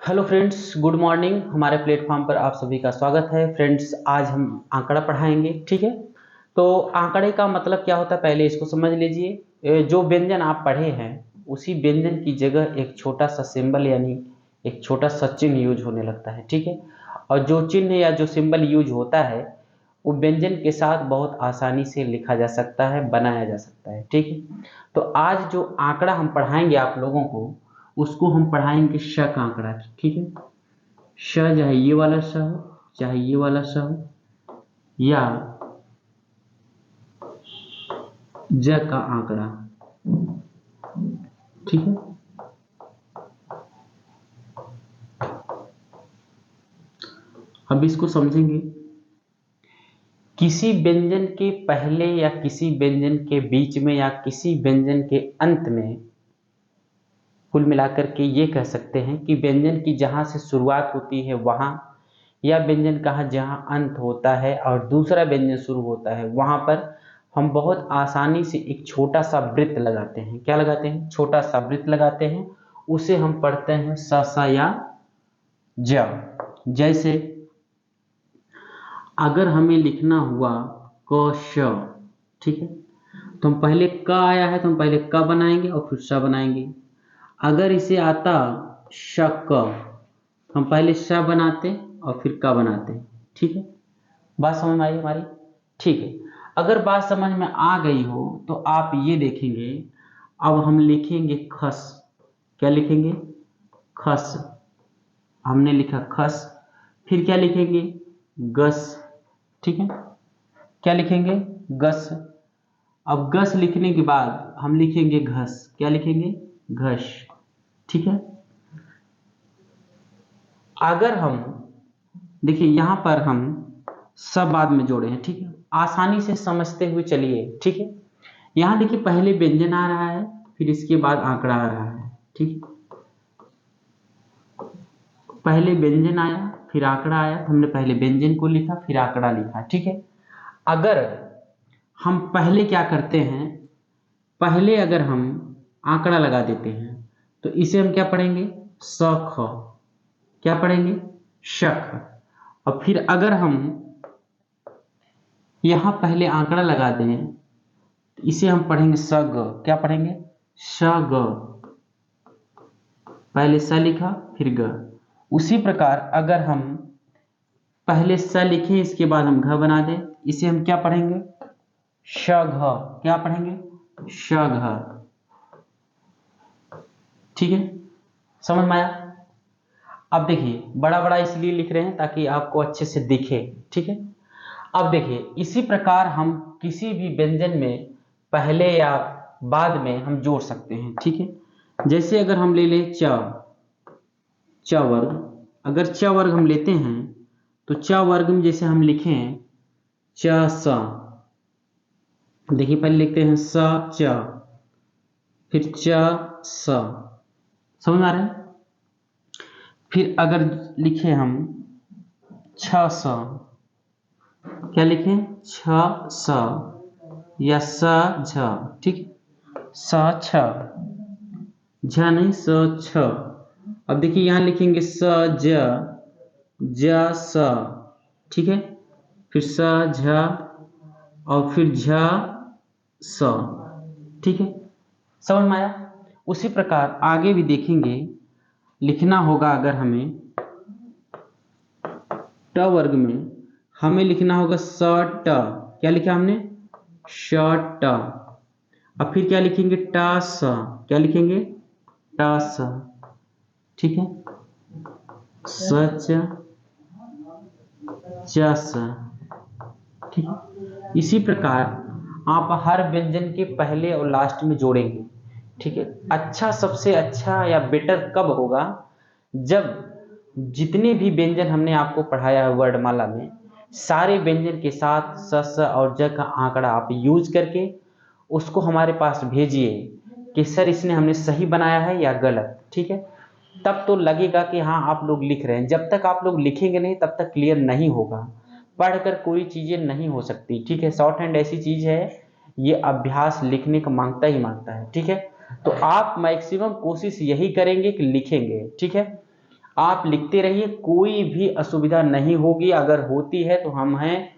Hello friends, good morning. हमारे platform पर आप सभी का स्वागत है। फ्रेंड्स, आज हम आंकड़ा पढ़ाएंगे। ठीक है, तो आंकड़े का मतलब क्या होता है पहले इसको समझ लीजिए। जो व्यंजन आप पढ़े हैं उसी व्यंजन की जगह एक छोटा सा सिंबल यानी एक छोटा सा चिन्ह यूज होने लगता है। ठीक है, और जो चिन्ह या जो सिंबल यूज होता है वो व्यंजन के साथ बहुत आसानी से लिखा जा सकता है, बनाया जा सकता है। ठीक है, तो आज जो आंकड़ा हम पढ़ाएंगे आप लोगों को उसको हम पढ़ाएंगे श का आंकड़ा। ठीक है, श चाहे ये वाला श हो, चाहे ये वाला श हो, या ज का आंकड़ा। ठीक है, अब इसको समझेंगे। किसी व्यंजन के पहले या किसी व्यंजन के बीच में या किसी व्यंजन के अंत में, कुल मिलाकर के ये कह सकते हैं कि व्यंजन की जहां से शुरुआत होती है वहां, या व्यंजन कहा जहां अंत होता है और दूसरा व्यंजन शुरू होता है वहां पर हम बहुत आसानी से एक छोटा सा वृत्त लगाते हैं। क्या लगाते हैं? छोटा सा वृत्त लगाते हैं। उसे हम पढ़ते हैं स स या ज। जैसे अगर हमें लिखना हुआ क श, ठीक है, तो हम पहले क आया है तो हम पहले क बनाएंगे और फिर श बनाएंगे। अगर इसे आता शक, हम पहले श बनाते और फिर क बनाते। ठीक है, बात समझ में आई हमारी? ठीक है, अगर बात समझ में आ गई हो तो आप ये देखेंगे। अब हम लिखेंगे खस। क्या लिखेंगे? खस। हमने लिखा खस। फिर क्या लिखेंगे? गस। ठीक है, क्या लिखेंगे? गस। अब गस लिखने के बाद हम लिखेंगे घस। क्या लिखेंगे? घस। ठीक है, अगर हम देखिए यहां पर हम सब बाद में जोड़े हैं। ठीक है, आसानी से समझते हुए चलिए। ठीक है, यहां देखिए पहले व्यंजन आ रहा है फिर इसके बाद आंकड़ा आ रहा है। ठीक, पहले व्यंजन आया फिर आंकड़ा आया तो हमने पहले व्यंजन को लिखा फिर आंकड़ा लिखा। ठीक है, अगर हम पहले क्या करते हैं, पहले अगर हम आंकड़ा लगा देते हैं तो इसे हम क्या पढ़ेंगे? सख। क्या पढ़ेंगे? शख। और फिर अगर हम यहां पहले आंकड़ा लगा दें तो इसे हम पढ़ेंगे सग। क्या पढ़ेंगे? सग। पहले स लिखा फिर ग। उसी प्रकार अगर हम पहले स लिखें इसके बाद हम घ बना दें, इसे हम क्या पढ़ेंगे? शघ। क्या पढ़ेंगे? शघ। ठीक है, समझ में आया? अब देखिए बड़ा बड़ा इसलिए लिख रहे हैं ताकि आपको अच्छे से दिखे। ठीक है, अब देखिए इसी प्रकार हम किसी भी व्यंजन में पहले या बाद में हम जोड़ सकते हैं। ठीक है, जैसे अगर हम ले लें च, च वर्ग। अगर च वर्ग हम लेते हैं तो च वर्ग में जैसे हम लिखें च स, देखिए पहले लिखते हैं स च फिर च स। समझ में आ रहा है? फिर अगर लिखे हम छ स, क्या लिखें? छ स या स झ। ठीक, स छ, झ नहीं स छ। अब देखिए यहां लिखेंगे स ज, ज स। ठीक है, फिर स झ और फिर झ स। ठीक है, समझ में आया? उसी प्रकार आगे भी देखेंगे। लिखना होगा अगर हमें ट वर्ग में हमें लिखना होगा स ट। क्या लिखा हमने? श ट। अब फिर क्या लिखेंगे? ट स। क्या लिखेंगे? ट स। ठीक है, सच च स। ठीक है, इसी प्रकार आप हर व्यंजन के पहले और लास्ट में जोड़ेंगे। ठीक है, अच्छा सबसे अच्छा या बेटर कब होगा? जब जितने भी व्यंजन हमने आपको पढ़ाया है वर्णमाला में, सारे व्यंजन के साथ स स और ज का आंकड़ा आप यूज करके उसको हमारे पास भेजिए कि सर इसने हमने सही बनाया है या गलत। ठीक है, तब तो लगेगा कि हाँ आप लोग लिख रहे हैं। जब तक आप लोग लिखेंगे नहीं तब तक क्लियर नहीं होगा। पढ़कर कोई चीजें नहीं हो सकती। ठीक है, शॉर्ट हैंड ऐसी चीज है, ये अभ्यास लिखने का मांगता ही मांगता है। ठीक है, तो आप मैक्सिमम कोशिश यही करेंगे कि लिखेंगे। ठीक है, आप लिखते रहिए, कोई भी असुविधा नहीं होगी। अगर होती है तो हम हैं,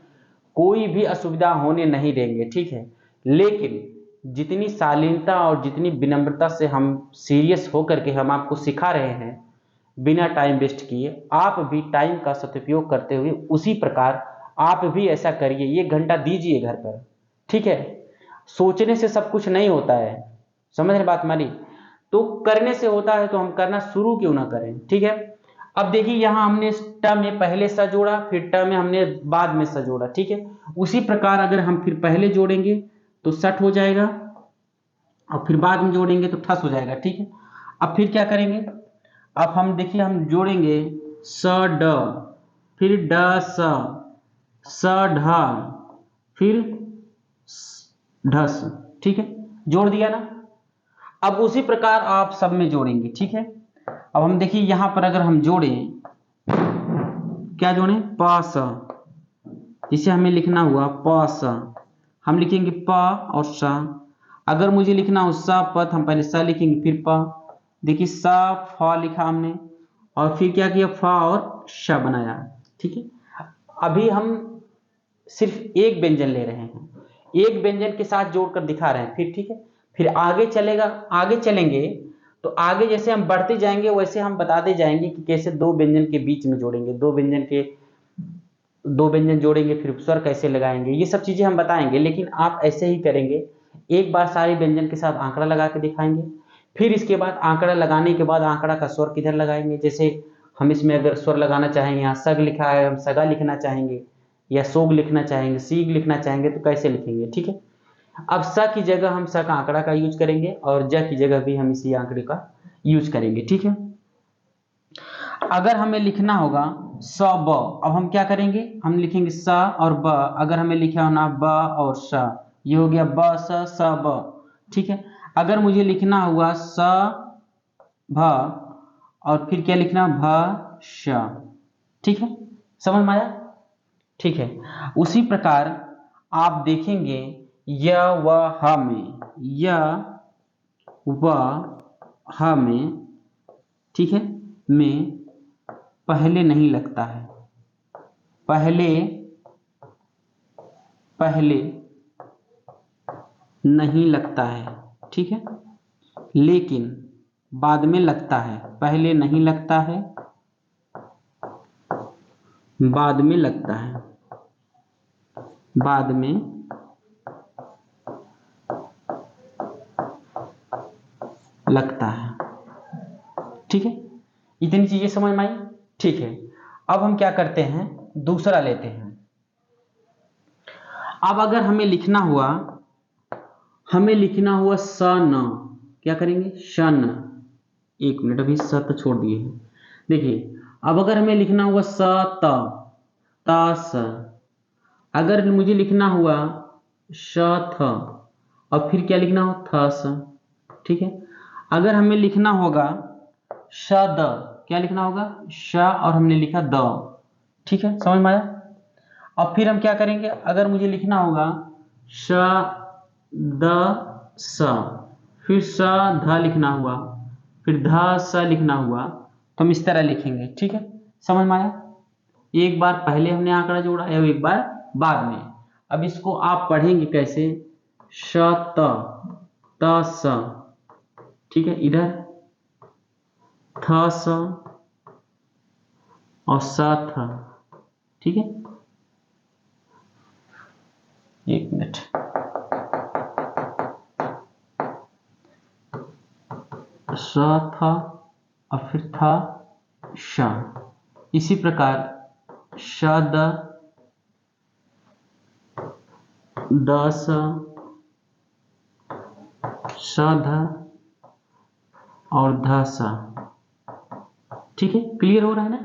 कोई भी असुविधा होने नहीं देंगे, ठीक है। लेकिन जितनी शालीनता और जितनी विनम्रता से हम सीरियस होकर के हम आपको सिखा रहे हैं, बिना टाइम वेस्ट किए, आप भी टाइम का सदुपयोग करते हुए उसी प्रकार आप भी ऐसा करिए। ये घंटा दीजिए घर पर, ठीक है। सोचने से सब कुछ नहीं होता है, समझ रहे बात हमारी? तो करने से होता है, तो हम करना शुरू क्यों ना करें, ठीक है। अब देखिए यहाँ हमने ट में पहले स जोड़ा, फिर ट में हमने बाद में स जोड़ा, ठीक है। उसी प्रकार अगर हम फिर पहले जोड़ेंगे तो सठ हो जाएगा, और फिर बाद में जोड़ेंगे तो ठस हो जाएगा, ठीक है। अब फिर क्या करेंगे, अब हम देखिए हम जोड़ेंगे स ड, फिर ड स ढ, फिर ढस, ठीक है। जोड़ दिया ना। अब उसी प्रकार आप सब में जोड़ेंगे, ठीक है। अब हम देखिए यहां पर अगर हम जोड़ें, क्या जोड़ें, प स, जिसे हमें लिखना हुआ प स, हम लिखेंगे प और स। अगर मुझे लिखना हो स प, हम पहले स लिखेंगे फिर प। देखिए स फ लिखा हमने, और फिर क्या किया, फ और श बनाया, ठीक है। अभी हम सिर्फ एक व्यंजन ले रहे हैं, एक व्यंजन के साथ जोड़कर दिखा रहे हैं, फिर ठीक है। फिर आगे चलेगा, आगे चलेंगे तो आगे जैसे हम बढ़ते जाएंगे वैसे हम बताते जाएंगे कि कैसे दो व्यंजन के बीच में जोड़ेंगे, दो व्यंजन जोड़ेंगे, फिर स्वर कैसे लगाएंगे, ये सब चीजें हम बताएंगे। लेकिन आप ऐसे ही करेंगे, एक बार सारे व्यंजन के साथ आंकड़ा लगा के दिखाएंगे, फिर इसके बाद आंकड़ा लगाने के बाद आंकड़ा का स्वर किधर लगाएंगे। जैसे हम इसमें अगर स्वर लगाना चाहेंगे, यहाँ सग लिखा है, हम सगा लिखना चाहेंगे, या सोग लिखना चाहेंगे, सीग लिखना चाहेंगे, तो कैसे लिखेंगे, ठीक है। अब स की जगह हम स का आंकड़ा का यूज करेंगे, और ज की जगह भी हम इसी आंकड़े का यूज करेंगे, ठीक है। अगर हमें लिखना होगा स ब, अब हम क्या करेंगे, हम लिखेंगे स और ब। अगर हमें लिखा होना ब और स, ये हो गया ब स ब, ठीक है। अगर मुझे लिखना हुआ स भ, और फिर क्या लिखना, भ श, ठीक है। समझ में आया, ठीक है। उसी प्रकार आप देखेंगे य व ह में, य व ह में, ठीक है, में पहले नहीं लगता है, पहले नहीं लगता है, ठीक है। लेकिन बाद में लगता है, पहले नहीं लगता है, बाद में लगता है, बाद में लगता है, ठीक है। इतनी चीजें समझ में आई, ठीक है। अब हम क्या करते हैं, दूसरा लेते हैं। अब अगर हमें लिखना हुआ स न, क्या करेंगे, शन, एक मिनट, अभी स तो छोड़ दिए हैं। देखिए अब अगर हमें लिखना हुआ स त, तास, अगर मुझे लिखना हुआ श थ, और फिर क्या लिखना हो, थस, ठीक है। अगर हमें लिखना होगा श द, क्या लिखना होगा, श और हमने लिखा द, ठीक है। समझ में आया। अब फिर हम क्या करेंगे, अगर मुझे लिखना होगा श द स, फिर स ध लिखना हुआ, फिर ध स लिखना हुआ, तो हम इस तरह लिखेंगे, ठीक है। समझ में आया। एक बार पहले हमने आंकड़ा जोड़ा या एक बार बाद में। अब इसको आप पढ़ेंगे कैसे, श त स, ठीक है, इधर थ स और स थ, ठीक है। एक मिनट, स था और फिर था श, इसी प्रकार श द, स, श ध और ध स, ठीक है। क्लियर हो रहा है ना।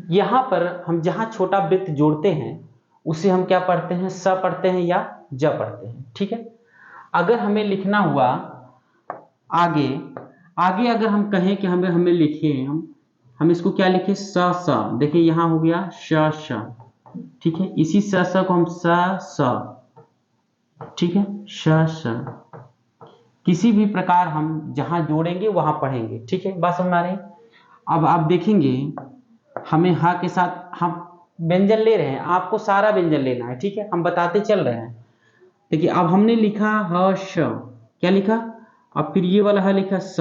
यहां पर हम जहां छोटा वृत्त जोड़ते हैं उसे हम क्या पढ़ते हैं, स पढ़ते हैं या ज पढ़ते हैं, ठीक है। अगर हमें लिखना हुआ आगे, आगे अगर हम कहें कि हमें लिखिए, हम इसको क्या लिखे, स स, देखिए यहां हो गया श श, ठीक है। इसी स स को हम स स, ठीक है, श श। किसी भी प्रकार हम जहां जोड़ेंगे वहां पढ़ेंगे, ठीक है। बात समझ में आ रही है। अब आप देखेंगे हमें हा के साथ हम व्यंजन ले रहे हैं, आपको सारा व्यंजन लेना है, ठीक है, हम बताते चल रहे हैं। देखिए अब हमने लिखा ह श, क्या लिखा, अब फिर ये वाला है लिखा स,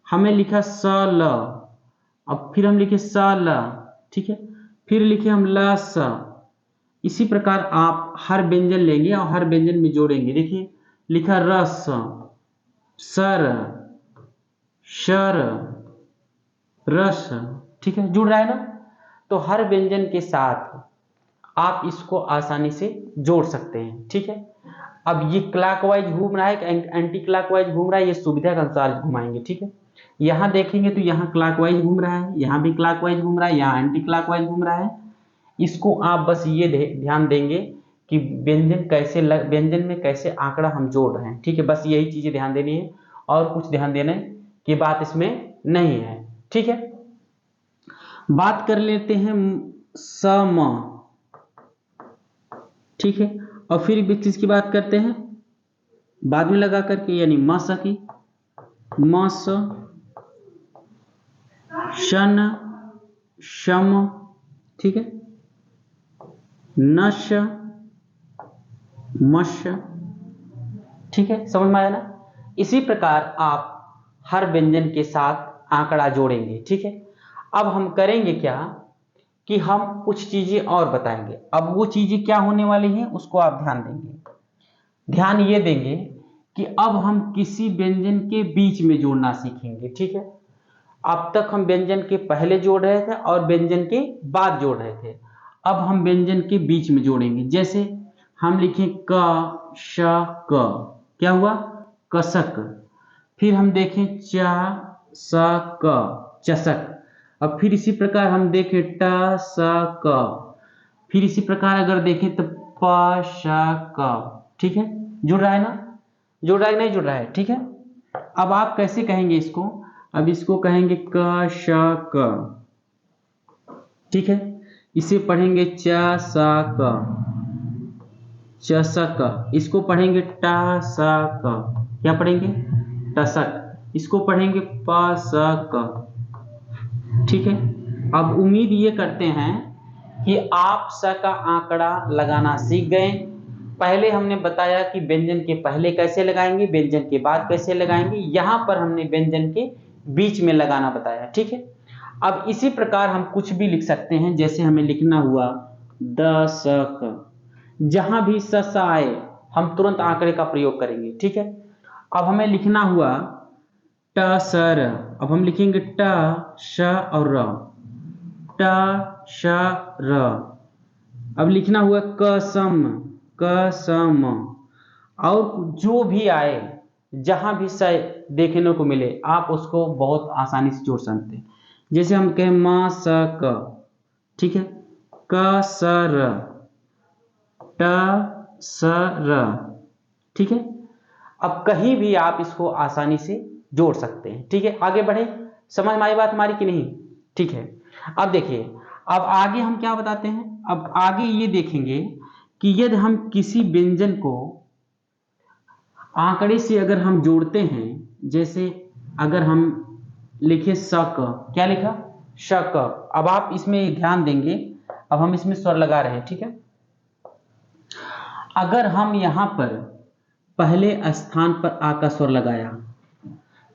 हमें लिखा स ल, अब फिर हम लिखे स ल, ठीक है, फिर लिखे हम ल स। इसी प्रकार आप हर व्यंजन लेंगे और हर व्यंजन में जोड़ेंगे। देखिए लिखा रस, सर, शर, रस, ठीक है, जुड़ रहा है ना। तो हर व्यंजन के साथ आप इसको आसानी से जोड़ सकते हैं, ठीक है। अब ये क्लॉकवाइज घूम रहा है कि एंटी क्लॉकवाइज घूम रहा है, ये सुविधा के अनुसार घुमाएंगे, ठीक है। यहाँ देखेंगे तो यहाँ क्लॉकवाइज घूम रहा है, यहाँ भी क्लॉकवाइज घूम रहा है, यहाँ एंटी क्लॉकवाइज घूम रहा है। इसको आप बस ये ध्यान देंगे कि व्यंजन में कैसे आंकड़ा हम जोड़ रहे हैं, ठीक है, बस यही चीजें ध्यान देनी है, और कुछ ध्यान देने की बात इसमें नहीं है, ठीक है। बात कर लेते हैं सम, ठीक है, और फिर एक चीज की बात करते हैं बाद में लगा करके, यानी मस की, मस, शन, शम, ठीक है, नश, मश, ठीक है, समझ में आया ना। इसी प्रकार आप हर व्यंजन के साथ आंकड़ा जोड़ेंगे, ठीक है। अब हम करेंगे क्या कि हम कुछ चीजें और बताएंगे। अब वो चीजें क्या होने वाली हैं उसको आप ध्यान देंगे, ध्यान ये देंगे कि अब हम किसी व्यंजन के बीच में जोड़ना सीखेंगे, ठीक है। अब तक हम व्यंजन के पहले जोड़ रहे थे और व्यंजन के बाद जोड़ रहे थे, अब हम व्यंजन के बीच में जोड़ेंगे। जैसे हम लिखें क श क, क्या हुआ, कसक। फिर हम देखें च स क, चसक। अब फिर इसी प्रकार हम देखें ट स क, फिर इसी प्रकार अगर देखें तो प श क, ठीक है, जुड़ रहा है ना, जुड़ रहा है नहीं जुड़ रहा है, ठीक है। अब आप कैसे कहेंगे इसको, अब इसको कहेंगे क श क, ठीक है, इसे पढ़ेंगे च स क, चसक। इसको पढ़ेंगे ट स क, क्या पढ़ेंगे, टसक। इसको पढ़ेंगे प स क, ठीक है। अब उम्मीद ये करते हैं कि आप स का आंकड़ा लगाना सीख गए। पहले हमने बताया कि व्यंजन के पहले कैसे लगाएंगे, व्यंजन के बाद कैसे लगाएंगे, यहां पर हमने व्यंजन के बीच में लगाना बताया, ठीक है। अब इसी प्रकार हम कुछ भी लिख सकते हैं, जैसे हमें लिखना हुआ दशक, जहां भी स आए हम तुरंत आंकड़े का प्रयोग करेंगे, ठीक है। अब हमें लिखना हुआ ट सर, अब हम लिखेंगे ट श और र, ट श र। अब लिखना हुआ कसम, कसम, और जो भी आए जहां भी स देखने को मिले आप उसको बहुत आसानी से जोड़ सकते हैं। जैसे हम कहें म स क, ठीक है, क स र, ट स र, ठीक है। अब कहीं भी आप इसको आसानी से जोड़ सकते हैं, ठीक है। आगे बढ़े, समझ में आई बात हमारी कि नहीं, ठीक है। अब देखिए अब आगे हम क्या बताते हैं, अब आगे ये देखेंगे कि यदि हम किसी व्यंजन को आंकड़े से अगर हम जोड़ते हैं, जैसे अगर हम लिखे शक, क्या लिखा, शक। अब आप इसमें ध्यान देंगे, अब हम इसमें स्वर लगा रहे हैं, ठीक है। अगर हम यहां पर पहले स्थान पर आ का स्वर लगाया,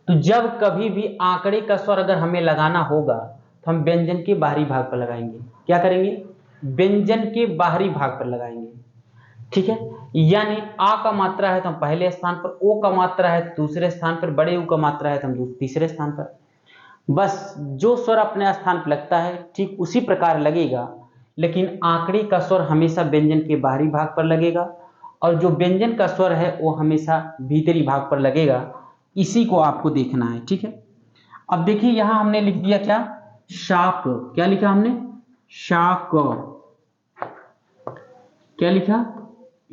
तो जब कभी भी आंकड़े का स्वर अगर हमें लगाना होगा तो हम व्यंजन के बाहरी भाग पर लगाएंगे। क्या करेंगे, व्यंजन के बाहरी भाग पर लगाएंगे, ठीक है। यानी आ का मात्रा है तो हम पहले स्थान पर, ओ का मात्रा है तो दूसरे स्थान पर, बड़े ऊ का मात्रा है तो हम तीसरे स्थान पर। बस जो स्वर अपने स्थान पर लगता है ठीक उसी प्रकार लगेगा, लेकिन आंकड़े का स्वर हमेशा व्यंजन के बाहरी भाग पर लगेगा और जो व्यंजन का स्वर है वो हमेशा भीतरी भाग पर लगेगा। इसी को आपको देखना है, ठीक है। अब देखिए यहां हमने लिख दिया क्या, शाक, क्या लिखा हमने, शाक, क्या लिखा,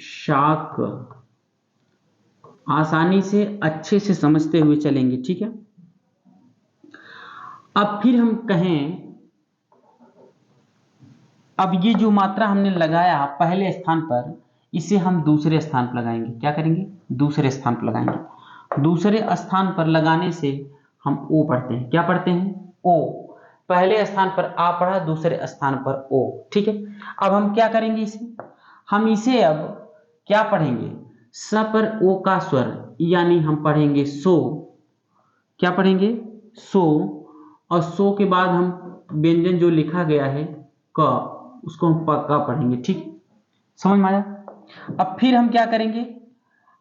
शाक। आसानी से अच्छे से समझते हुए चलेंगे, ठीक है। अब फिर हम कहें, अब ये जो मात्रा हमने लगाया पहले स्थान पर, इसे हम दूसरे स्थान पर लगाएंगे। क्या करेंगे, दूसरे स्थान पर लगाएंगे। दूसरे स्थान पर लगाने से हम ओ पढ़ते हैं, क्या पढ़ते हैं, ओ, पहले स्थान पर आ पढ़ा, दूसरे स्थान पर ओ। ठीक है, अब हम क्या करेंगे इसे, हम इसे अब क्या पढ़ेंगे, स पर ओ का स्वर, यानी हम पढ़ेंगे सो। क्या पढ़ेंगे, सो, और सो के बाद हम व्यंजन जो लिखा गया है क, उसको हम पक्का पढ़ेंगे। ठीक, समझ में आया। अब फिर हम क्या करेंगे,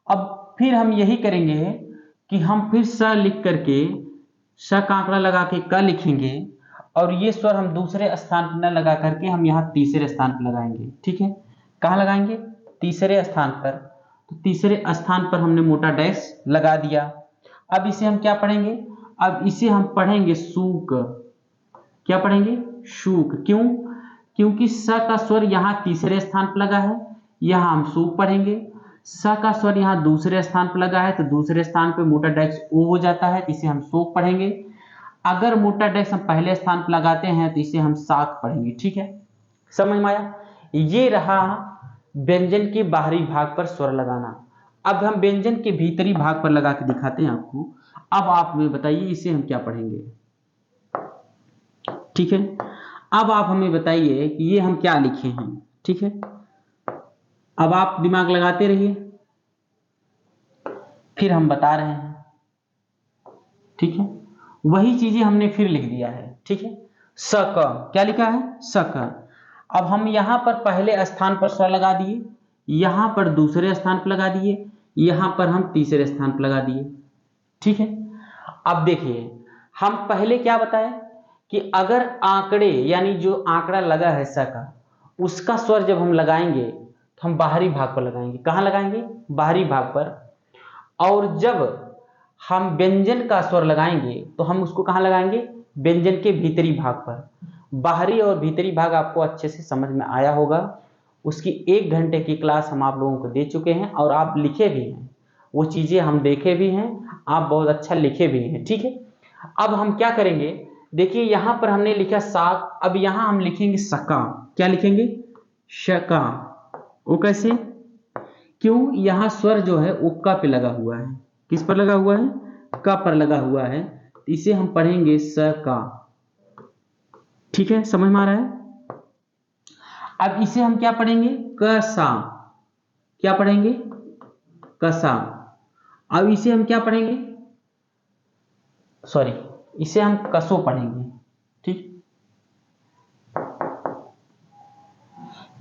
अब फिर हम यही करेंगे कि हम फिर स लिख करके स का आंकड़ा लगा के क लिखेंगे, और ये स्वर हम दूसरे स्थान पर न लगा करके हम यहाँ तीसरे स्थान पर लगाएंगे। ठीक है, कहाँ लगाएंगे, तीसरे स्थान पर। तो तीसरे स्थान पर हमने मोटा डैश लगा दिया। अब इसे हम क्या पढ़ेंगे, अब इसे हम पढ़ेंगे सूक। क्या पढ़ेंगे, शूक। क्यों, क्योंकि स का स्वर यहाँ तीसरे स्थान पर लगा है, यहाँ हम सूक पढ़ेंगे। स का स्वर यहाँ दूसरे स्थान पर लगा है, तो दूसरे स्थान पे मोटा डैश ओ हो जाता है, इसे हम शोक पढ़ेंगे। अगर मोटा डैश हम पहले स्थान पर लगाते हैं तो इसे हम साक पढ़ेंगे। ठीक है, समझ में आया। ये रहा व्यंजन के बाहरी भाग पर स्वर लगाना। अब हम व्यंजन के भीतरी भाग पर लगा के दिखाते हैं आपको। अब आप हमें बताइए इसे हम क्या पढ़ेंगे। ठीक है, अब आप हमें बताइए कि ये हम क्या लिखे हैं। ठीक है, अब आप दिमाग लगाते रहिए, फिर हम बता रहे हैं। ठीक है, वही चीजें हमने फिर लिख दिया है। ठीक है, स क, क्या लिखा है, स क। अब हम यहां पर पहले स्थान पर स्वर लगा दिए, यहां पर दूसरे स्थान पर लगा दिए, यहां पर हम तीसरे स्थान पर लगा दिए। ठीक है, अब देखिए हम पहले क्या बताए कि अगर आंकड़े, यानी जो आंकड़ा लगा है स का, उसका स्वर जब हम लगाएंगे तो हम बाहरी भाग पर लगाएंगे। कहां लगाएंगे, बाहरी भाग पर। और जब हम व्यंजन का स्वर लगाएंगे तो हम उसको कहां लगाएंगे, व्यंजन के भीतरी भाग पर। बाहरी और भीतरी भाग आपको अच्छे से समझ में आया होगा। उसकी 1 घंटे की क्लास हम आप लोगों को दे चुके हैं, और आप लिखे भी हैं, वो चीजें हम देखे भी हैं, आप बहुत अच्छा लिखे भी हैं। ठीक है, अब हम क्या करेंगे, देखिए यहां पर हमने लिखा साक, अब यहां हम लिखेंगे सका। क्या लिखेंगे, शका। वो कैसे, क्यों, यहां स्वर जो है वो क पे लगा हुआ है। किस पर लगा हुआ है, क पर लगा हुआ है, तो इसे हम पढ़ेंगे स का। ठीक है, समझ में आ रहा है। अब इसे हम क्या पढ़ेंगे, कसा। क्या पढ़ेंगे, कसा। अब इसे हम क्या पढ़ेंगे, सॉरी, इसे हम कसो पढ़ेंगे। ठीक,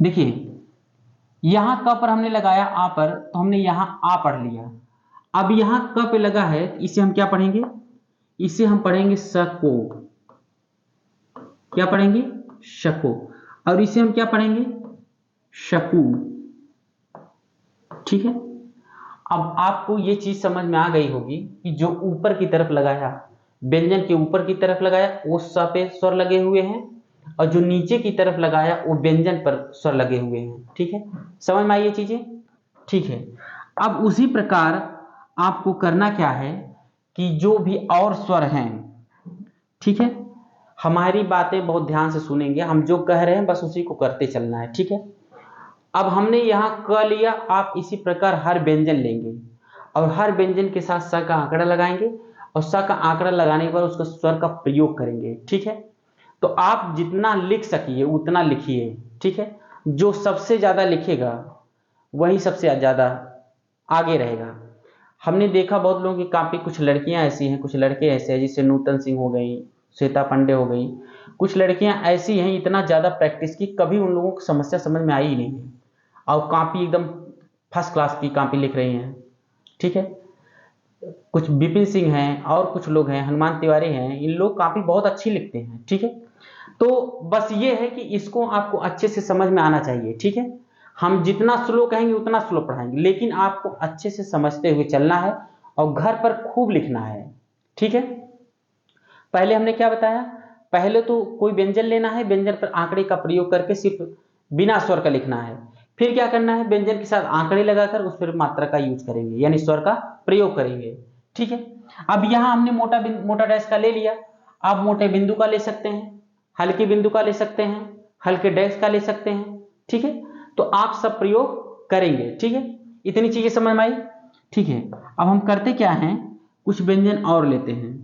देखिए यहां क पर हमने लगाया आ पर, तो हमने यहां आ पढ़ लिया। अब यहां क पे लगा है, इसे हम क्या पढ़ेंगे, इसे हम पढ़ेंगे सको। क्या पढ़ेंगे, शको। और इसे हम क्या पढ़ेंगे, शकू। ठीक है, अब आपको ये चीज समझ में आ गई होगी कि जो ऊपर की तरफ लगाया, व्यंजन के ऊपर की तरफ लगाया वो स पे स्वर लगे हुए हैं, और जो नीचे की तरफ लगाया वो व्यंजन पर स्वर लगे हुए हैं। ठीक है, समझ में आई ये चीजें। ठीक है, अब उसी प्रकार आपको करना क्या है कि जो भी और स्वर हैं, ठीक है, हमारी बातें बहुत ध्यान से सुनेंगे, हम जो कह रहे हैं बस उसी को करते चलना है। ठीक है, अब हमने यहाँ क लिया, आप इसी प्रकार हर व्यंजन लेंगे और हर व्यंजन के साथ स का आंकड़ा लगाएंगे, और स का आंकड़ा लगाने के बाद उसका स्वर का प्रयोग करेंगे। ठीक है, तो आप जितना लिख सकिए उतना लिखिए। ठीक है, जो सबसे ज्यादा लिखेगा वही सबसे ज्यादा आगे रहेगा। हमने देखा बहुत लोगों की काफी, कुछ लड़कियां ऐसी हैं, कुछ लड़के ऐसे हैं, जैसे नूतन सिंह हो गई, श्वेता पांडे हो गई, कुछ लड़कियां ऐसी हैं इतना ज्यादा प्रैक्टिस की, कभी उन लोगों को समस्या समझ में आई ही नहीं है, और कॉपी एकदम फर्स्ट क्लास की कॉपी लिख रही हैं। ठीक है, कुछ विपिन सिंह हैं और कुछ लोग हैं, हनुमान तिवारी हैं, इन लोग कॉपी बहुत अच्छी लिखते हैं। ठीक है, तो बस ये है कि इसको आपको अच्छे से समझ में आना चाहिए। ठीक है, हम जितना स्लो कहेंगे उतना स्लो पढ़ाएंगे, लेकिन आपको अच्छे से समझते हुए चलना है और घर पर खूब लिखना है। ठीक है, पहले हमने क्या बताया, पहले तो कोई व्यंजन लेना है, व्यंजन पर आंकड़े का प्रयोग करके सिर्फ बिना स्वर का लिखना है। फिर क्या करना है, व्यंजन के साथ आंकड़े लगाकर उस पर मात्रा का यूज करेंगे, यानी स्वर का प्रयोग करेंगे। ठीक है, अब यहां हमने मोटा डैश का ले लिया, आप मोटे बिंदु का ले सकते हैं, हल्के बिंदु का ले सकते हैं, हल्के डैश का ले सकते हैं। ठीक है, तो आप सब प्रयोग करेंगे। ठीक है, इतनी चीजें समझ में आई। ठीक है, अब हम करते क्या हैं, कुछ व्यंजन और लेते हैं।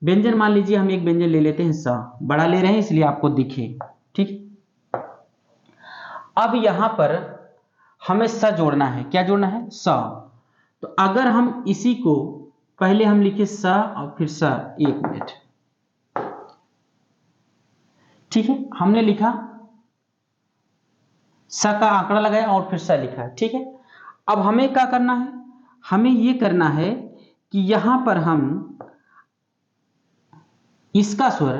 व्यंजन मान लीजिए हम एक व्यंजन ले लेते हैं स, बड़ा ले रहे हैं इसलिए आपको दिखे, ठीक। अब यहां पर हमें स जोड़ना है, क्या जोड़ना है, स। तो अगर हम इसी को पहले हम लिखे स और फिर स, एक मिनट, ठीक है, हमने लिखा स का आंकड़ा लगाया और फिर स लिखा है, ठीक है। अब हमें क्या करना है, हमें यह करना है कि यहां पर हम इसका स्वर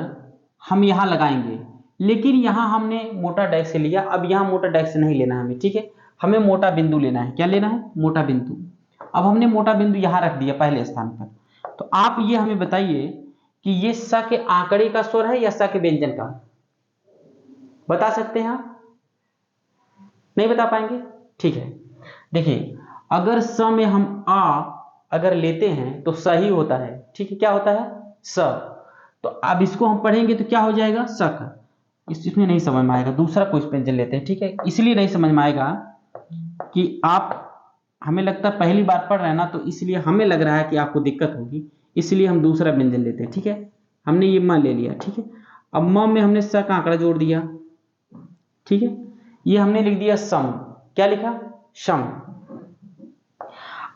हम यहां लगाएंगे, लेकिन यहां हमने मोटा डैश लिया, अब यहां मोटा डैश नहीं लेना हमें, ठीक है, हमें मोटा बिंदु लेना है। क्या लेना है, मोटा बिंदु। अब हमने मोटा बिंदु यहां रख दिया पहले स्थान पर। तो आप ये हमें बताइए कि ये स के आंकड़े का स्वर है या स के व्यंजन का, बता सकते हैं आप, नहीं बता पाएंगे, ठीक है। देखिए अगर स में हम आ अगर लेते हैं तो सही होता है, ठीक है, क्या होता है, स। तो अब इसको हम पढ़ेंगे तो क्या हो जाएगा, सक। इसमें नहीं समझ में आएगा, दूसरा कोई व्यंजन लेते हैं, ठीक है, इसलिए नहीं समझ में आएगा कि आप, हमें लगता है पहली बार पढ़ रहे हैं ना, तो इसलिए हमें लग रहा है कि आपको दिक्कत होगी, इसलिए हम दूसरा व्यंजन लेते हैं, ठीक है। हमने ये म ले लिया, ठीक है। अब म में हमने स का आंकड़ा जोड़ दिया, ठीक है, ये हमने लिख दिया सम, क्या लिखा, सम।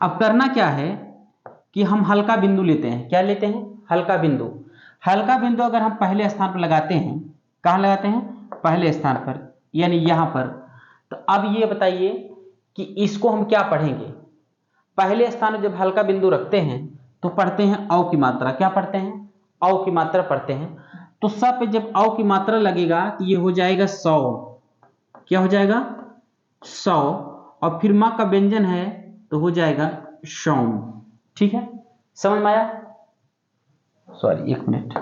अब करना क्या है कि हम हल्का बिंदु लेते हैं, क्या लेते हैं, हल्का बिंदु। हल्का बिंदु अगर हम पहले स्थान पर लगाते हैं, कहां लगाते हैं, पहले स्थान पर, यानी यहां पर। तो अब ये बताइए कि इसको हम क्या पढ़ेंगे, पहले स्थान पर जब हल्का बिंदु रखते हैं तो पढ़ते हैं औ की मात्रा, क्या पढ़ते हैं, औ की मात्रा पढ़ते हैं। तो स पे जब औ की मात्रा लगेगा तो ये हो जाएगा 100, क्या हो जाएगा, 100। और फिर मां का व्यंजन है तो हो जाएगा सौम, ठीक है, समझ में आया, सॉरी एक मिनट,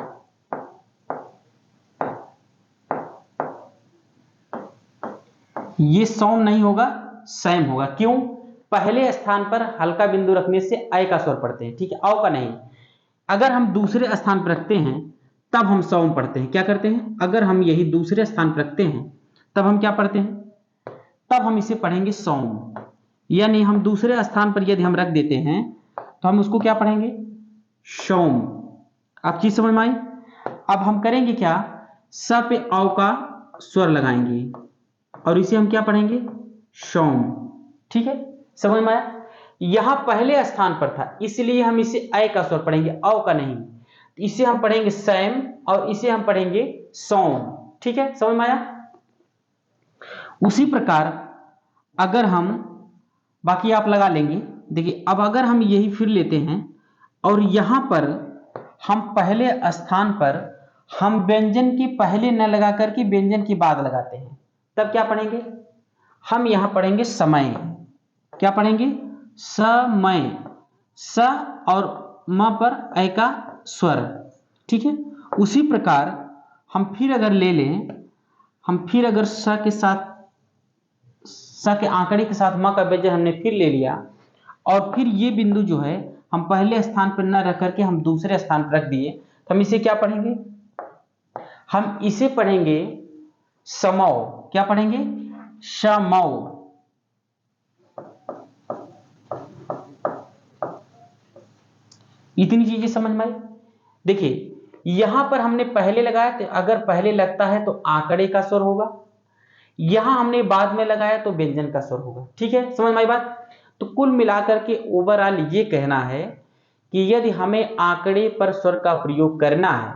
ये सौम नहीं होगा, सैम होगा, क्यों, पहले स्थान पर हल्का बिंदु रखने से अय का स्वर पढ़ते हैं, ठीक है, औ का नहीं। अगर हम दूसरे स्थान पर रखते हैं तब हम सौम पढ़ते हैं, क्या करते हैं, अगर हम यही दूसरे स्थान पर रखते हैं तब हम क्या पढ़ते हैं, तब हम इसे पढ़ेंगे सौम। यानी हम दूसरे स्थान पर यदि हम रख देते हैं तो हम उसको क्या पढ़ेंगे, सौम। आप चीज समझ में आई। अब हम करेंगे क्या, स पे औ का स्वर लगाएंगे और इसे हम क्या पढ़ेंगे, सौम, ठीक है, समझ में आया। यहां पहले स्थान पर था इसलिए हम इसे अय का स्वर पढ़ेंगे, औ का नहीं। इसे हम पढ़ेंगे सैम और इसे हम पढ़ेंगे सौम, ठीक है, समझ में आया। उसी प्रकार अगर हम, बाकी आप लगा लेंगे। देखिए अब अगर हम यही फिर लेते हैं और यहां पर हम पहले स्थान पर हम व्यंजन के पहले न लगा करके व्यंजन के बाद लगाते हैं, तब क्या पढ़ेंगे, हम यहां पढ़ेंगे समय, क्या पढ़ेंगे, समय, स और म पर अय का स्वर, ठीक है। उसी प्रकार हम फिर अगर ले लें, हम फिर अगर स के साथ, स के आंकड़े के साथ म का व्यंजन हमने फिर ले लिया और फिर ये बिंदु जो है हम पहले स्थान पर न रख करके हम दूसरे स्थान पर रख दिए, तो हम इसे क्या पढ़ेंगे, हम इसे पढ़ेंगे समौ, क्या पढ़ेंगे, समौ। इतनी चीजें समझ में आई। देखिए यहां पर हमने पहले लगाया तो अगर पहले लगता है तो आंकड़े का स्वर होगा, यहां हमने बाद में लगाया तो व्यंजन का स्वर होगा, ठीक है, समझ में आई बात। तो कुल मिलाकर के ओवरऑल ये कहना है कि यदि हमें आंकड़े पर स्वर का प्रयोग करना है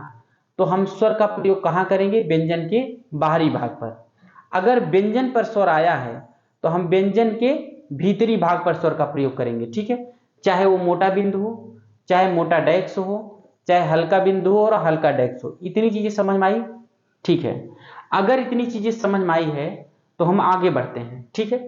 तो हम स्वर का प्रयोग कहां करेंगे, व्यंजन के बाहरी भाग पर। अगर व्यंजन पर स्वर आया है तो हम व्यंजन के भीतरी भाग पर स्वर का प्रयोग करेंगे, ठीक है, चाहे वो मोटा बिंदु हो, चाहे मोटा डैक्स हो, चाहे हल्का बिंदु हो और हल्का डैक्स हो। इतनी चीजें समझ में आई, ठीक है। अगर इतनी चीजें समझ में आई है तो हम आगे बढ़ते हैं, ठीक है।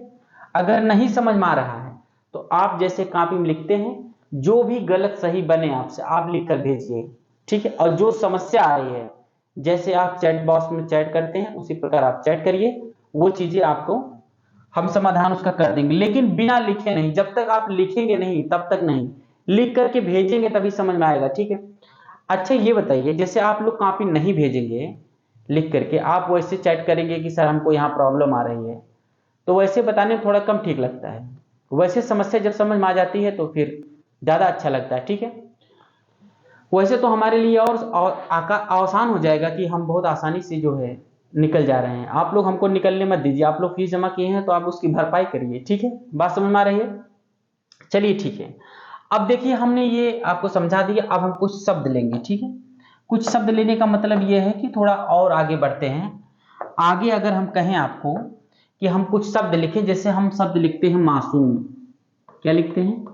अगर नहीं समझ में आ रहा है तो आप जैसे कॉपी में लिखते हैं, जो भी गलत सही बने आपसे आप लिख कर भेजिए, ठीक है। और जो समस्या आ रही है, जैसे आप चैट बॉक्स में चैट करते हैं उसी प्रकार आप चैट करिए, वो चीजें आपको हम समाधान उसका कर देंगे, लेकिन बिना लिखे नहीं, जब तक आप लिखेंगे नहीं तब तक नहीं, लिख करके भेजेंगे तभी समझ में आएगा, ठीक है। अच्छा ये बताइए, जैसे आप लोग कॉपी नहीं भेजेंगे लिख करके, आप वैसे चैट करेंगे कि सर हमको यहाँ प्रॉब्लम आ रही है, तो वैसे बताने में थोड़ा कम ठीक लगता है, वैसे समस्या जब समझ में आ जाती है तो फिर ज्यादा अच्छा लगता है, ठीक है। वैसे तो हमारे लिए और आसान हो जाएगा कि हम बहुत आसानी से जो है निकल जा रहे हैं। आप लोग हमको निकलने मत दीजिए, आप लोग फीस जमा किए हैं तो आप उसकी भरपाई करिए, ठीक है, बात समझ में आ रही है। चलिए ठीक है, अब देखिए हमने ये आपको समझा दिया, अब हम कुछ शब्द लेंगे, ठीक है। कुछ शब्द लेने का मतलब ये है कि थोड़ा और आगे बढ़ते हैं। आगे अगर हम कहें आपको कि हम कुछ शब्द लिखें, जैसे हम शब्द लिखते हैं मासूम। क्या लिखते हैं?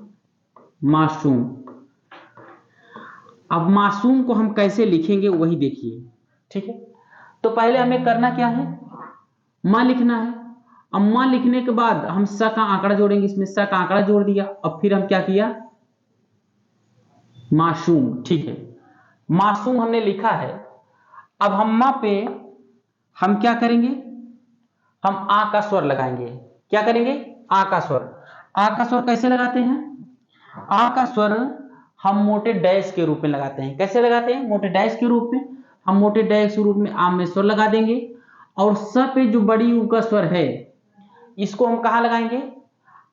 मासूम। अब मासूम को हम कैसे लिखेंगे वही देखिए, ठीक है। तो पहले हमें करना क्या है, मां लिखना है। अब मां लिखने के बाद हम स का आंकड़ा जोड़ेंगे, इसमें स का आंकड़ा जोड़ दिया। अब फिर हम क्या किया, मासूम, ठीक है, मासूम हमने लिखा है। अब हम मां पे हम क्या करेंगे, हम आ का स्वर लगाएंगे। क्या करेंगे, आ का स्वर। आ का स्वर कैसे लगाते हैं, आ का स्वर हम मोटे डैश के रूप में लगाते हैं। कैसे लगाते हैं, मोटे डैश के रूप में। हम मोटे डैश के रूप में आम में स्वर लगा देंगे, और स पे जो बड़ी ऊ का स्वर है इसको हम कहां लगाएंगे,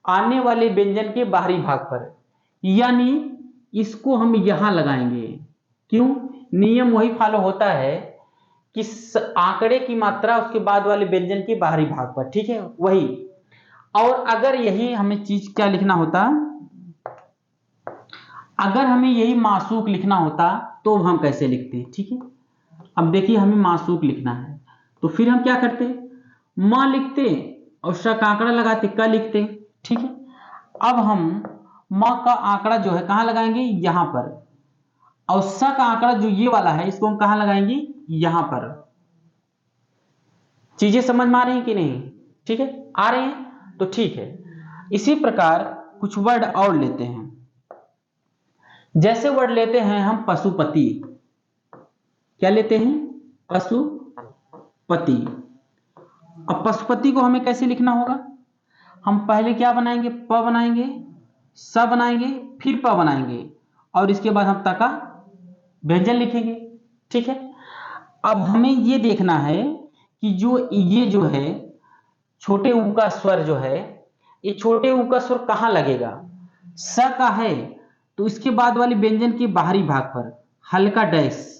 आने वाले व्यंजन के बाहरी भाग पर, यानी इसको हम यहां लगाएंगे। क्यों, नियम वही फॉलो होता है कि आंकड़े की मात्रा उसके बाद वाले व्यंजन के बाहरी भाग पर, ठीक है, वही। और अगर यही हमें चीज क्या लिखना होता, अगर हमें यही मासूक लिखना होता तो हम कैसे लिखते, ठीक है। अब देखिए हमें मासूक लिखना है तो फिर हम क्या करते, मां लिखते और श का आंकड़ा लगाते, क लिखते, ठीक है। अब हम मां का आंकड़ा जो है कहां लगाएंगे, यहां पर, और स का आंकड़ा जो ये वाला है इसको हम कहां लगाएंगे, यहां पर। चीजें समझ में आ रही हैं कि नहीं, ठीक है, आ रहे हैं तो ठीक है। इसी प्रकार कुछ वर्ड और लेते हैं, जैसे वर्ड लेते हैं हम पशुपति। क्या लेते हैं, पशुपति। अब पशुपति को हमें कैसे लिखना होगा, हम पहले क्या बनाएंगे, प बनाएंगे, स बनाएंगे, फिर प बनाएंगे, और इसके बाद हम त का व्यंजन लिखेंगे, ठीक है। अब हमें ये देखना है कि ये जो है छोटे ऊ का स्वर जो है, ये छोटे ऊ का स्वर कहां लगेगा, स का है तो इसके बाद वाले व्यंजन के बाहरी भाग पर हल्का डैश।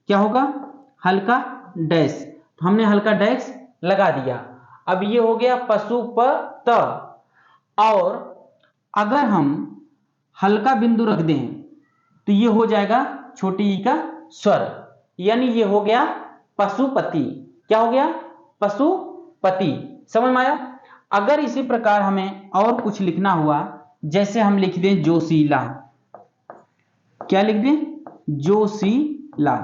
क्या होगा, हल्का डैश। तो हमने हल्का डैश लगा दिया। अब ये हो गया पशुपत। और अगर हम हल्का बिंदु रख दें तो ये हो जाएगा छोटी ई का स्वर, यानी ये हो गया पशुपति। क्या हो गया, पशुपति। समझ में आया। अगर इसी प्रकार हमें और कुछ लिखना हुआ, जैसे हम लिख दें जोशीला। क्या लिख दें, जोशीला।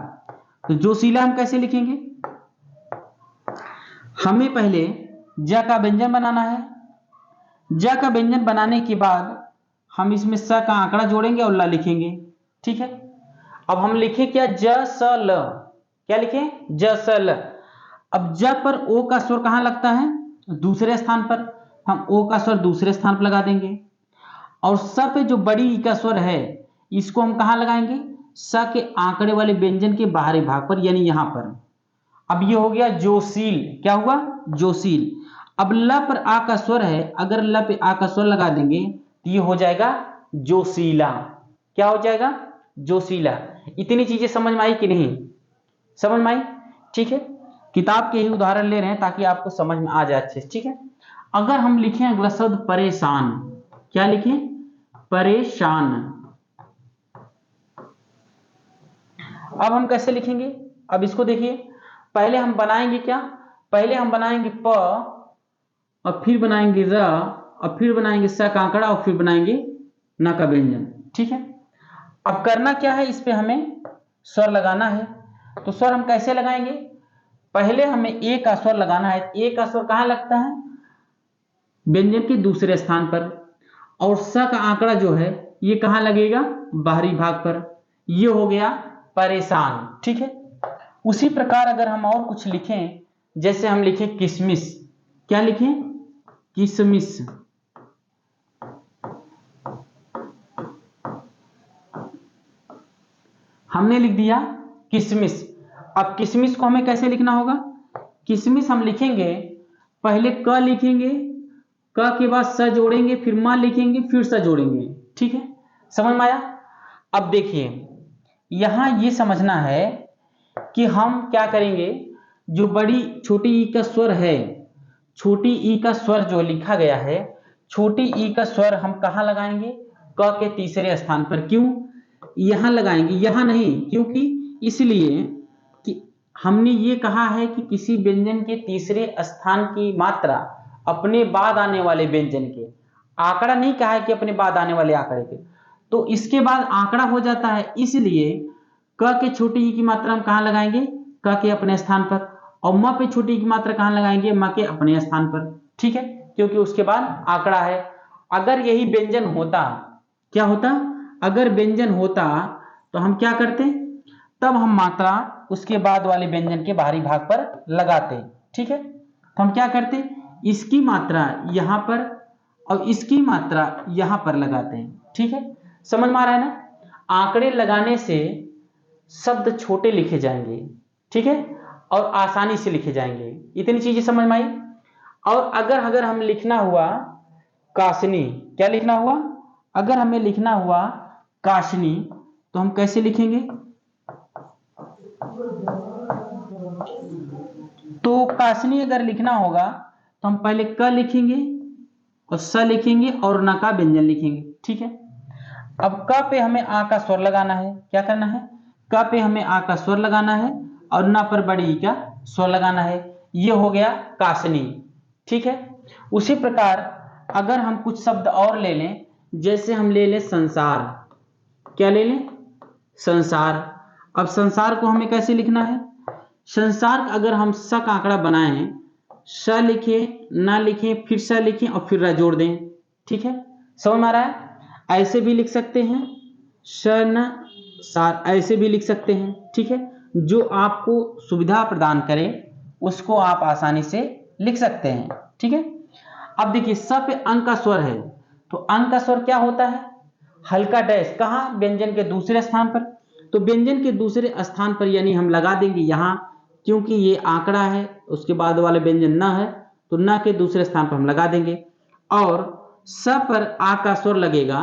तो जोशीला हम कैसे लिखेंगे, हमें पहले ज का व्यंजन बनाना है। ज का व्यंजन बनाने के बाद हम इसमें स का आंकड़ा जोड़ेंगे और ल लिखेंगे, ठीक है। अब हम लिखे क्या, ज स ल। क्या लिखे, ज स ल। अब ज पर ओ का स्वर कहां लगता है, दूसरे स्थान पर। हम ओ का स्वर दूसरे स्थान पर लगा देंगे, और स पे जो बड़ी ई का स्वर है इसको हम कहां लगाएंगे, स के आंकड़े वाले व्यंजन के बाहरी भाग पर, यानी यहां पर। अब ये हो गया जोशील। क्या हुआ, जोशील। अब ल पर आ का स्वर है, अगर ल पे आ का स्वर लगा देंगे तो ये हो जाएगा जोशीला। क्या हो जाएगा, जोशीला। इतनी चीजें समझ में आई कि नहीं, समझ में आई, ठीक है। किताब के ही उदाहरण ले रहे हैं ताकि आपको समझ में आ जाए अच्छे से, ठीक है। अगर हम लिखें अगला शब्द परेशान। क्या लिखें, परेशान। अब हम कैसे लिखेंगे, अब इसको देखिए, पहले हम बनाएंगे क्या, पहले हम बनाएंगे प, और फिर बनाएंगे र, और फिर बनाएंगे स का आंकड़ा, और फिर बनाएंगे न का व्यंजन, ठीक है। अब करना क्या है, इस पे हमें स्वर लगाना है। तो स्वर हम कैसे लगाएंगे, पहले हमें ए का स्वर लगाना है। ए का स्वर कहां लगता है, व्यंजन के दूसरे स्थान पर, और स का आंकड़ा जो है ये कहां लगेगा, बाहरी भाग पर। ये हो गया परेशान, ठीक है। उसी प्रकार अगर हम और कुछ लिखें, जैसे हम लिखें किशमिश। क्या लिखें, किशमिश। हमने लिख दिया किशमिश। अब किशमिश को हमें कैसे लिखना होगा, किशमिश हम लिखेंगे, पहले क लिखेंगे, क के बाद स जोड़ेंगे, फिर मां लिखेंगे, फिर स जोड़ेंगे, ठीक है, समझ में आया। अब देखिए यहां ये समझना है कि हम क्या करेंगे, जो बड़ी छोटी ई का स्वर है, छोटी ई का स्वर जो लिखा गया है, छोटी ई का स्वर हम कहां लगाएंगे, क के तीसरे स्थान पर। क्यों यहां लगाएंगे, यहां नहीं, क्योंकि इसलिए कि हमने ये कहा है कि किसी व्यंजन के तीसरे स्थान की मात्रा अपने बाद आने वाले व्यंजन के, आंकड़ा नहीं कहा है कि अपने बाद आने वाले आंकड़े के, तो इसके बाद आंकड़ा हो जाता है, इसलिए क के छोटी ई की मात्रा हम कहां लगाएंगे, क के अपने स्थान पर, और म पे छोटी ई की मात्रा कहां लगाएंगे, म के अपने स्थान पर। ठीक है, क्योंकि उसके बाद आंकड़ा है। अगर यही व्यंजन होता, क्या होता, अगर व्यंजन होता तो हम क्या करते, तब हम मात्रा उसके बाद वाले व्यंजन के बाहरी भाग पर लगाते। ठीक है, तो हम क्या करते, इसकी मात्रा यहां पर और इसकी मात्रा यहां पर लगाते हैं। ठीक है, समझ में आ रहा है ना। आंकड़े लगाने से शब्द छोटे लिखे जाएंगे, ठीक है, और आसानी से लिखे जाएंगे। इतनी चीजें समझ में आई। और अगर हम लिखना हुआ काशनी, क्या लिखना हुआ, अगर हमें लिखना हुआ काशनी, तो हम कैसे लिखेंगे, तो काशनी अगर लिखना होगा तो हम पहले क लिखेंगे और स लिखेंगे और न का व्यंजन लिखेंगे। ठीक है, अब क पे हमें आ का स्वर लगाना है, क्या करना है, क पे हमें आ का स्वर लगाना है और न पर बड़ी ई का स्वर लगाना है। ये हो गया काशनी। ठीक है, उसी प्रकार अगर हम कुछ शब्द और ले लें, जैसे हम ले लें संसार, क्या ले लें, संसार। अब संसार को हमें कैसे लिखना है, संसार अगर हम स का आंकड़ा बनाएं, स लिखें, ना लिखें, फिर स लिखें और फिर र जोड़ दें। ठीक है, समझ में आ रहा है। ऐसे भी लिख सकते हैं, स न सार, ऐसे भी लिख सकते हैं। ठीक है, जो आपको सुविधा प्रदान करे उसको आप आसानी से लिख सकते हैं। ठीक है, अब देखिए स पे अंक का स्वर है, तो अंक का स्वर क्या होता है, हल्का डैश, कहां, व्यंजन के दूसरे स्थान पर। तो व्यंजन के दूसरे स्थान पर यानी हम लगा देंगे यहां, क्योंकि ये आंकड़ा है, उसके बाद वाले व्यंजन न है, तो न के दूसरे स्थान पर हम लगा देंगे। और स पर आ का स्वर लगेगा,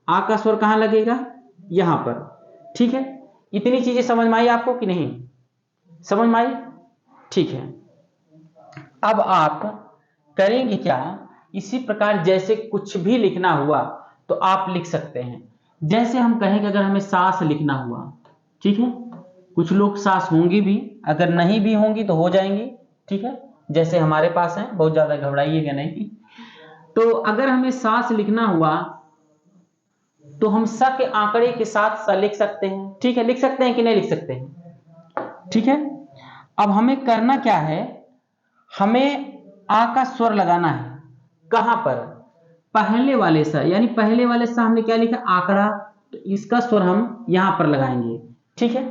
आ का स्वर कहां लगेगा, यहां पर। ठीक है, इतनी चीजें समझ में आई आपको कि नहीं, समझ में आई। ठीक है, अब आप करेंगे क्या, इसी प्रकार जैसे कुछ भी लिखना हुआ तो आप लिख सकते हैं। जैसे हम कहें कि अगर हमें सास लिखना हुआ, ठीक है, कुछ लोग सास होंगी भी, अगर नहीं भी होंगी तो हो जाएंगी। ठीक है, जैसे हमारे पास है, बहुत ज्यादा घबराइएगा नहीं। तो अगर हमें सास लिखना हुआ तो हम स के आंकड़े के साथ स लिख सकते हैं। ठीक है, लिख सकते हैं कि नहीं लिख सकते हैं। ठीक है, अब हमें करना क्या है, हमें आ का स्वर लगाना है, कहां पर, पहले वाले स, यानी पहले वाले स हमने क्या लिखा, आंकड़ा, तो इसका स्वर हम यहां पर लगाएंगे। ठीक है,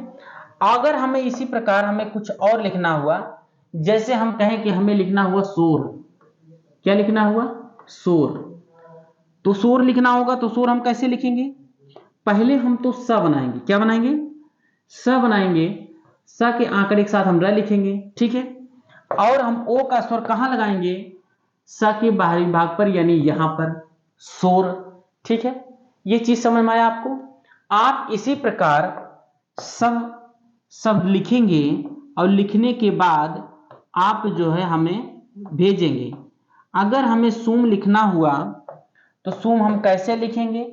अगर हमें इसी प्रकार हमें कुछ और लिखना हुआ, जैसे हम कहें कि हमें लिखना हुआ शोर, क्या लिखना हुआ, शोर, तो शोर लिखना होगा तो शोर हम कैसे लिखेंगे, पहले हम तो स बनाएंगे, क्या बनाएंगे, स बनाएंगे, स के आंकड़े के साथ हम र लिखेंगे। ठीक है, और हम ओ का स्वर कहां लगाएंगे, स के बाहरी भाग पर, यानी यहां पर, शोर। ठीक है, ये चीज समझ में आया आपको। आप इसी प्रकार सब लिखेंगे और लिखने के बाद आप जो है हमें भेजेंगे। अगर हमें सूम लिखना हुआ तो सूम हम कैसे लिखेंगे,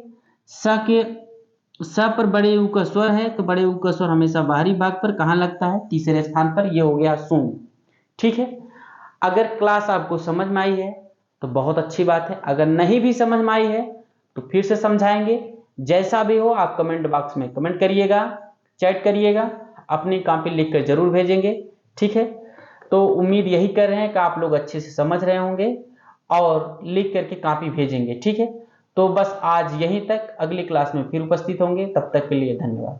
स पर बड़े ऊ का स्वर है, तो बड़े ऊ का स्वर हमेशा बाहरी भाग पर कहां लगता है, तीसरे स्थान पर। ये हो गया सूम। ठीक है, अगर क्लास आपको समझ में आई है तो बहुत अच्छी बात है, अगर नहीं भी समझ में आई है तो फिर से समझाएंगे। जैसा भी हो आप कमेंट बॉक्स में कमेंट करिएगा, चैट करिएगा, अपनी कॉपी लिख कर जरूर भेजेंगे। ठीक है, तो उम्मीद यही कर रहे हैं कि आप लोग अच्छे से समझ रहे होंगे और लिख करके कॉपी भेजेंगे। ठीक है, तो बस आज यहीं तक, अगली क्लास में फिर उपस्थित होंगे, तब तक के लिए धन्यवाद।